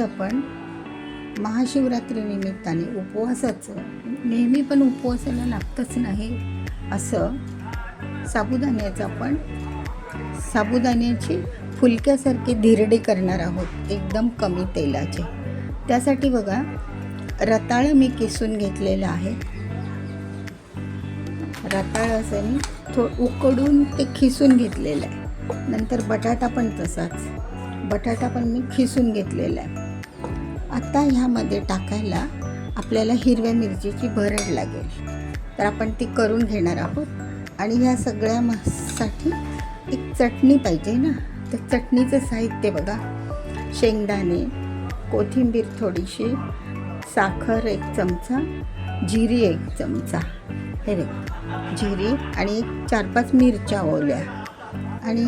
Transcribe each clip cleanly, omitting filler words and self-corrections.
आपण महाशिवरात्री निमित्ताने उपवासाचं, नेहमी पण उपवासाला लागतच नाही असं साबुदाण्याची फुलक्यासारखी धिरडी करणार आहोत, एकदम कमी तेलाचे. त्यासाठी बघा, रताळं मी किसून घेतलेलं आहे. रताळं असं मी उकडून ते खिसून घेतलेलं आहे. नंतर बटाटा पण तसाच, बटाटा पण मी खिसून घेतलेला आहे. आता ह्यामध्ये टाकायला आपल्याला हिरव्या मिरचीची भरड लागेल, तर आपण ती करून घेणार आहोत. आणि ह्या सगळ्यासाठी एक चटणी पाहिजे ना, तर चटणीचं साहित्य बघा, शेंगदाणे, कोथिंबीर थोडीशी, साखर 1 चमचा, जिरी 1 चमचा, हे बघा जिरी, आणि 4-5 मिरच्या ओल्या, आणि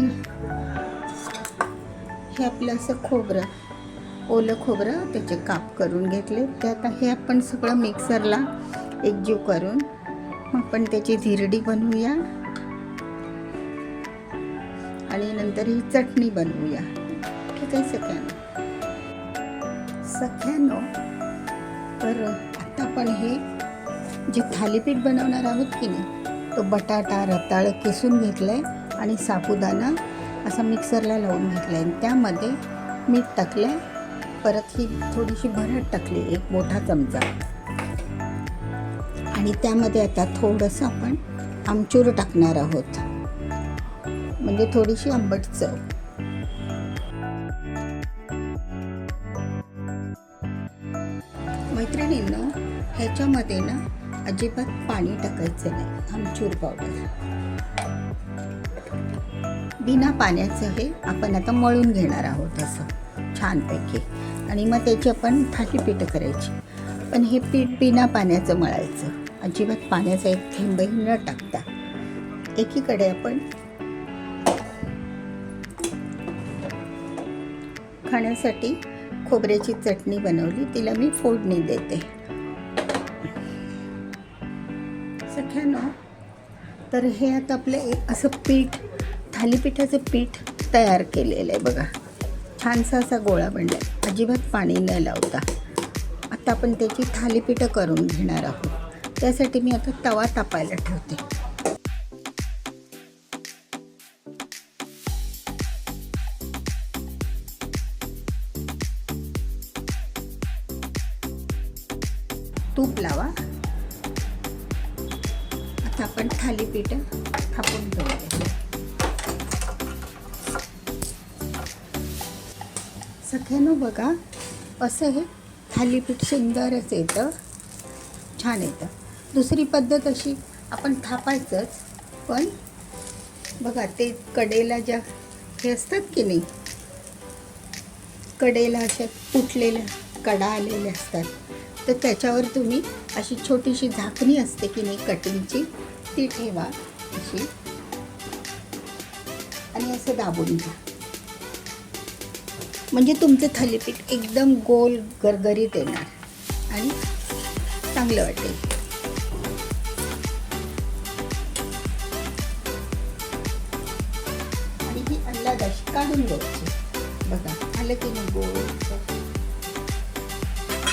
हे आपलं असं खोबरं, ओलं खोबरं, त्याचे काप करून घेतले. ते आता हे आपण सगळं मिक्सरला एकजीव करून मग आपण त्याची धिरडी बनवूया आणि नंतर ही चटणी बनवूया. ठीक आहे सख्यानो, तर आता आपण हे जे थालीपीठ बनवणार आहोत की नाही, तो बटाटा, रताळं किसून घेतलं आहे आणि साबुदाणा असा मिक्सरला लावून घेतला आहे. त्यामध्ये मीठ टाकलं आहे, परत ही थोडीशी भरड टाकली 1 मोठा चमचा, आणि त्यामध्ये आता थोडंसं आपण आमचूर टाकणार आहोत, म्हणजे थोडीशी आंबट चव. मैत्रिणींनो, ह्याच्यामध्ये ना अजिबात पाणी टाकायचं नाही. आमचूर पावडर बिना पाण्याचं हे आपण आता मळून घेणार आहोत असं छानपैकी, आणि मग त्याची आपण थालीपीठ करायची. पण हे पीठ बिना पाण्याचं मळायचं, अजिबात पाण्याचा एक थेंबही न टाकता. एकीकडे आपण खाण्यासाठी खोबऱ्याची चटणी बनवली, तिला मी फोडणी देते. सख्यानो, तर हे आता आपलं असं पीठ, थालीपीठाचं पीठ तयार केलेलं आहे बघा. छानसा असा गोळा बनला आहे, अजिबात पाणी न लावता. आता आपण त्याची थालीपीठं करून घेणार आहोत. त्यासाठी मी आता तवा तापायला ठेवते. तूप लावा. आता आपण थालीपीठं थापून घेऊया. सख्यानो बघा, असं हे थालीपीठ सुंदरच येतं, छान येतं. दुसरी पद्धत अशी, आपण थापायचंच, पण बघा ते कडेला ज्या हे असतात की नाही, कडेला अशा तुटलेल्या कडा आलेल्या असतात, तर त्याच्यावर तुम्ही अशी छोटीशी झाकणी असते की नाही कटिंगची, ती ठेवा अशी, आणि असं दाबून घ्या, म्हणजे तुमचं थालीपीठ एकदम गोल गरगरीत येणार आणि चांगलं वाटेल. आणि ही अंदाजाशी काढून घ्यायची बघा, आलं की नाही गोल.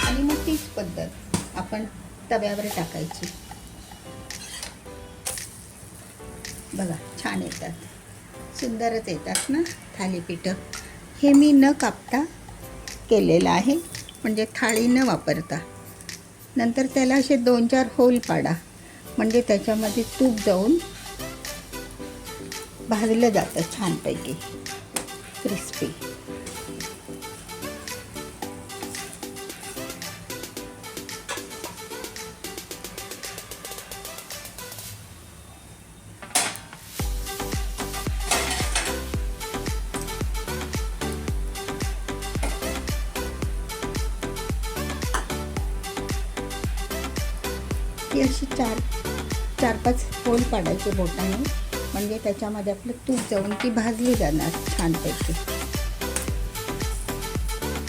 आणि मग तीच पद्धत आपण तव्यावर टाकायची. बघा छान येतात, सुंदरच येतात ना थालीपीठं. हे मी न कापता केलेलं आहे, म्हणजे थाळी न वापरता. नंतर त्याला असे 2-4 होल पाडा, म्हणजे त्याच्यामध्ये तूप जाऊन भाजलं जातं छानपैकी क्रिस्पी. ती अशी 4-5 होल पाडायचे बोटाने, म्हणजे त्याच्यामध्ये आपलं तूप जाऊन ती भाजली जाणार छानपैकी.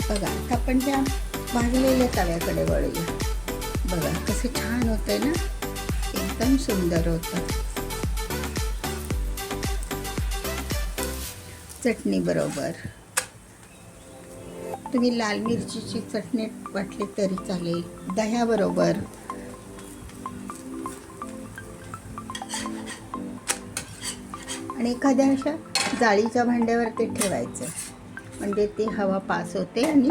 बघा, आता आपण त्या भाजलेल्या तव्याकडे वळूया. बघा कसं छान होतंय ना, एकदम सुंदर होतं. चटणी बरोबर तुम्ही लाल मिरचीची चटणी वाटली तरी चालेल, दह्याबरोबर. आणि एखाद्या अशा जाळीच्या भांड्यावर ते ठेवायचं, म्हणजे ती हवा पास होते. आणि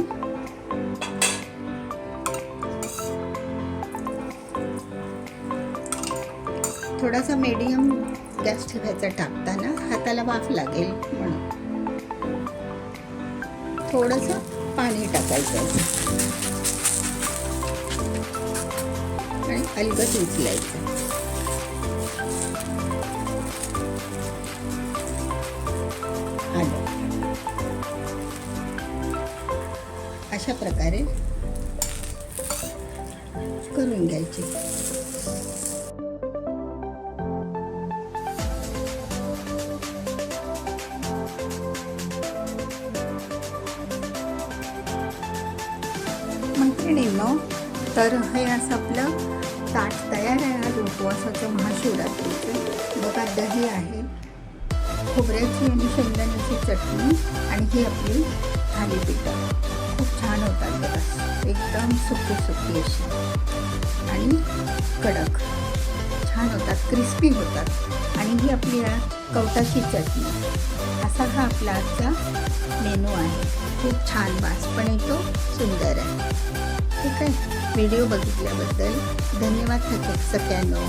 थोडासा मीडियम गॅस ठेवायचा, टाकताना हाताला वाफ लागेल म्हणून. थोडंसं पाणी टाकायचं आणि अलगद उचलायचं. अशा प्रकारे करून घ्यायचे. मैत्रिणींनो, तर हे असं आपलं ताट तयार आहे आज उपवासाचं, महाशिवरात्रीचं. बघा, दही आहे, खोबऱ्याची आणि शेंगदाण्याची चटणी, आणि ही आपली थालीपीठं खूप छान होतात बघा, एकदम सुकी सुकी अशी आणि कडक छान होतात, क्रिस्पी होतात. आणि ही आपली कवटाची चटणी. असा हा आपला आजचा मेनू आहे. खूप छान वास पण येतो, सुंदर आहे. ठीक आहे, व्हिडिओ बघितल्याबद्दल धन्यवाद सगळ्यांना.